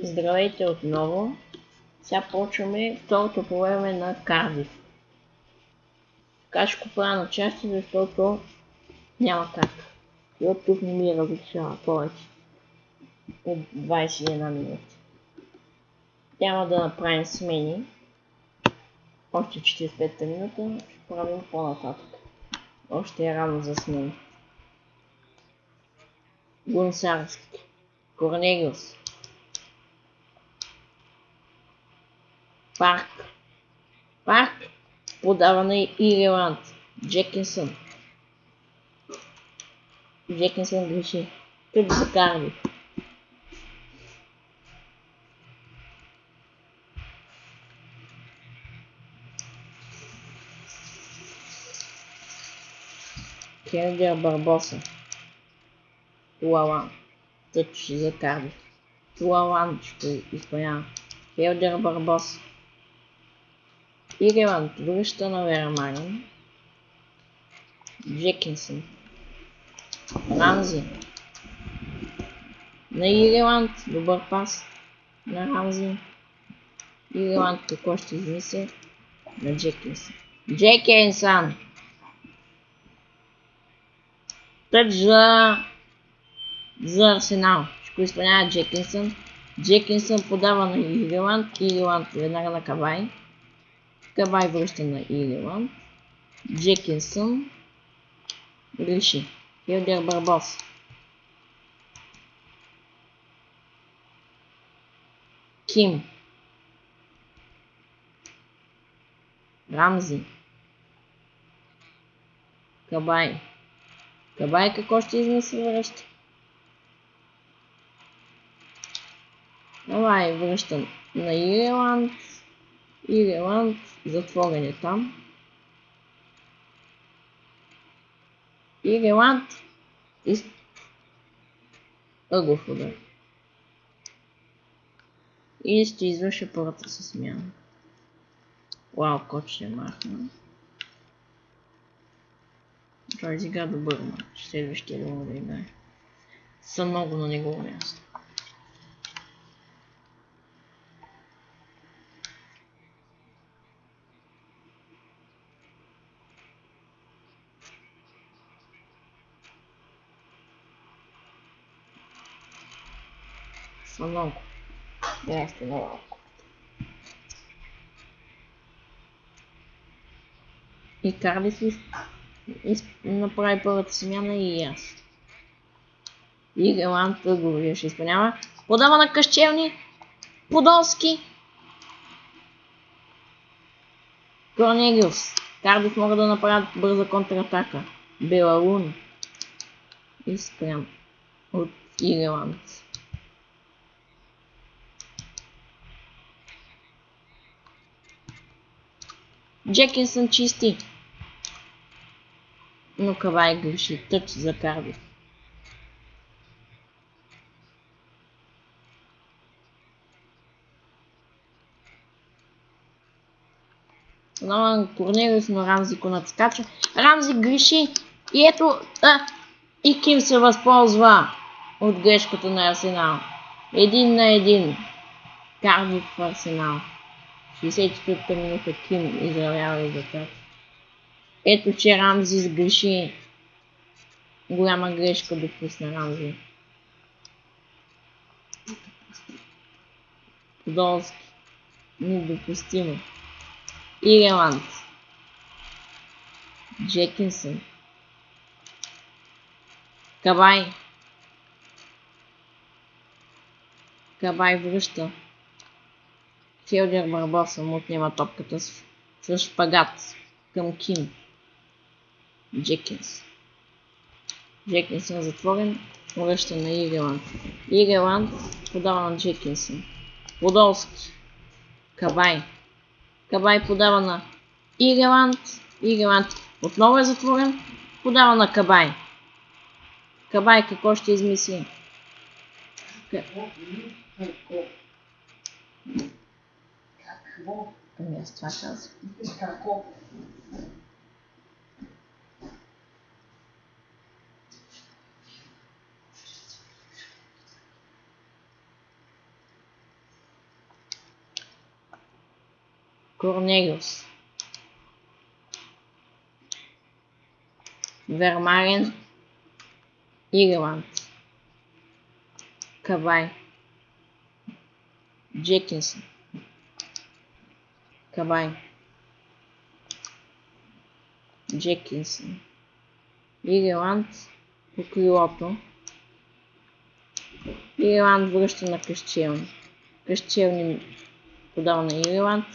Здравейте отново. Сега почваме второто по време на Кардиф. Така ще правя на части, защото няма как. YouTube не ми разрешава повече от 21 минути. Няма да направим смени. Още 45 минута ще правим по-нататък. Още е рано за смени. Гунсарски. Корнелиус. Парк. Подава на Ирланд. Джекинсън греши. Тук за Кардиф. Хелдер Барбоса. Туалан. Тъч за Кардиф. Туалан ще изпълнява. Хелдер Барбоса. Ирланд връща на Вермарин. Джекинсън. Рамзи. На Ирланд. Добър пас. На Рамзи. Ирланд какво ще измисли? На Джекинсън. Джекинсън. Тъч за Арсенал. Ще изпълнява Джекинсън. Джекинсън подава на Ирланд. Ирланд веднага на Кабай. Кабай връща на Ирланд. Джекинсън греши. Хелдер Барбос. Ким. Рамзи. Кабай. Кабай какво ще измисли връща? Кабай връща на Ирланд. Ирланд затворен е там. Ирланд ъгов удар. И ще извърши първата със смяна. Вау, кот ще махна. Това изигра добър мач. Следващия да мога да играе. Съм много на негово място. Съм много. Ясно малко. И Кардиф направи първата смяна и аз. Ирланд тъговия ще изпълнява. Подава на Кащелни. Подолски. Корнелиус. Кардиф могат да направят бърза контратака. Белалун. И спрям от Ирланд. Джекинсън чисти. Но Кавай греши. Тъч за Кардиф. Корнелиус, но Рамзи го надскача. Рамзи греши. И ето и Ким се възползва от грешката на Арсенал. 1-1. Кардиф в Арсенал. 64-та минута Ким изравява резултат. Ето че Рамзи сгреши. Голяма грешка допусна Рамзи. Подолски. Недопустимо. Ирланд. Джекинсън. Кабай. Кабай връща. Хелдер Барбоса му отнема топката с шпагат към Ким. Джекинсън затворен. Връща на Ирланд. Ирланд подава на Джекинсън. Подолски. Кабай. Кабай подава на Ирланд. Ирланд отново е затворен. Подава на Кабай. Кабай какво ще измисли? Какво? Ами аз това казвам. Какво? Корнелиус, Вермарен, Ирланд, Кабай, Джекинсън, Кабай, Джекинсън, Ирланд по крилото. Ирланд връща на Кащелни. Кащелни подава на Ирланд.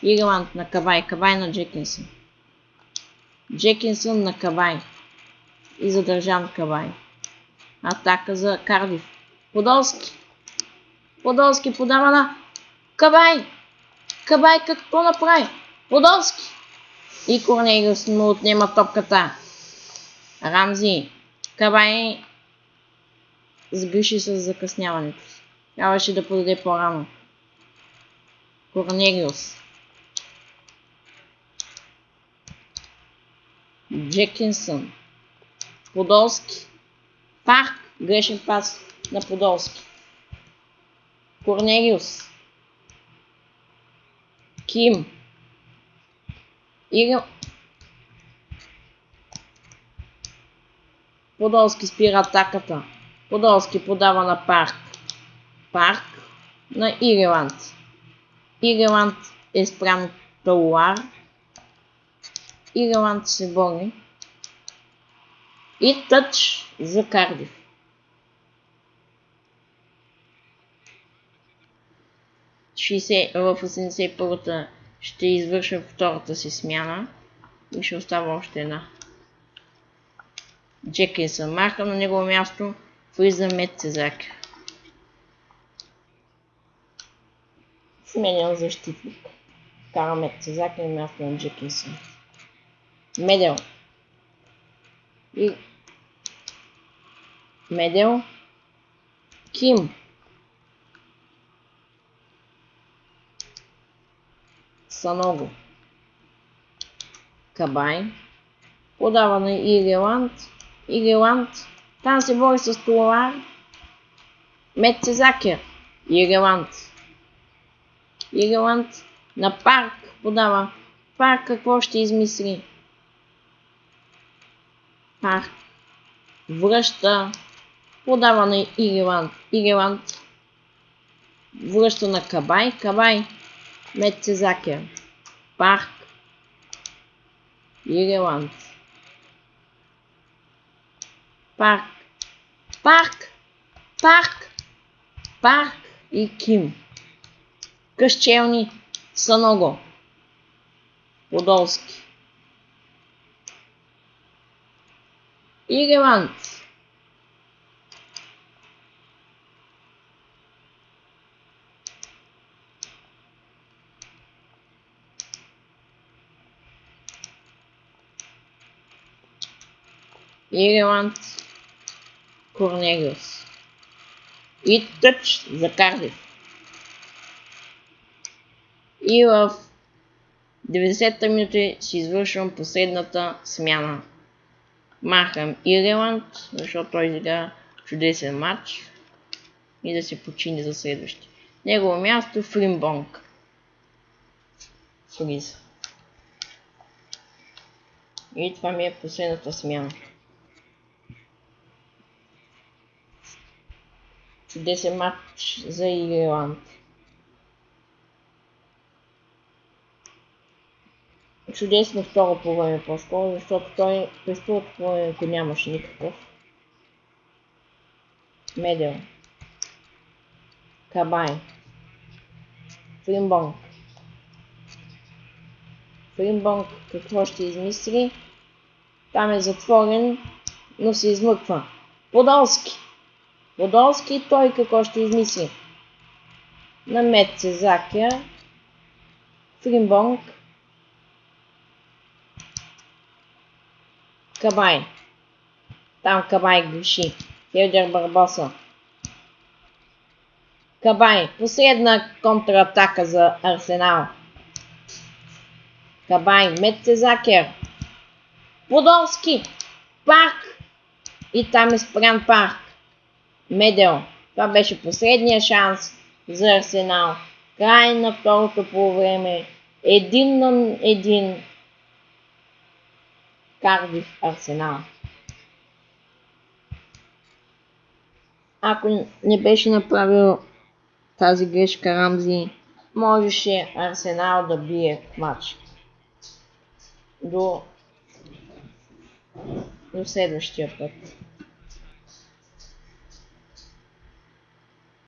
Ирланд на Кабай. Кабай на Джекинсън. Джекинсън на Кабай. И задържан Кабай. Атака за Кардиф. Подолски. Подолски подава на Кабай. Кабай какво направи? Подолски. И Корнелиус му отнема топката. Рамзи. Кабай сгреши с закъсняването си. Трябваше да подаде по-рано. Корнелиус. Джекинсън. Подолски. Парк. Грешен пас на Подолски. Корнелиус. Ким. Подолски спира атаката. Подолски подава на Парк. Парк на Ирланд. Ирланд е спрямо Талуар. Ирланд се бори. И тъч за Кардиф. В 81-та ще извърша втората си смяна. И ще остава още една. Джекинсън маха на негово място. Влиза Метцезакер. Сменял защитник. Кара Метцезакер на място на Джекинсън. Медел. И Медел. Ким. Саного. Кабай. Подава на Ирланд. Ирланд. Там се бори с Толуар. Метцезакер. Ирланд. Ирланд на Парк подава. Парк какво ще измисли? Парк връща. Подава на Ирланд. Ирланд връща на Кабай. Кабай. Метцезакер. Парк. Ирланд. Парк. Парк. Парк. Парк и Ким. Кащелни. Саного. Подолски. Ирланд. Ирланд. Корнелиус. И тъч за Кардиф. И в 90-та минута си извършвам последната смяна. Махам Ирланд, защото той изигра чудесен матч и да се почини за следващия. Негово място Фримбонг. Влиза. И това ми е последната смяна. Чудесен матч за Ирланд. Чудесно второ по време по-скоро, защото той през второто по времето нямаше никакъв. Медел. Кабай. Фримбонг. Фримбонг какво ще измисли? Там е затворен, но се измъква. Подолски. Подолски той какво ще измисли? На Метцезакер. Фримбонг. Кабай. Там Кабай греши. Хелдер Барбоса. Кабай. Последна контратака за Арсенал. Кабай. Метцезакер. Подолски. Парк. И там е спрян Парк. Медел. Това беше последния шанс за Арсенал. Край на второто полувреме 1-1 Кардиф Арсенал. Ако не беше направил тази грешка Рамзи, можеше Арсенал да бие матч до следващия път.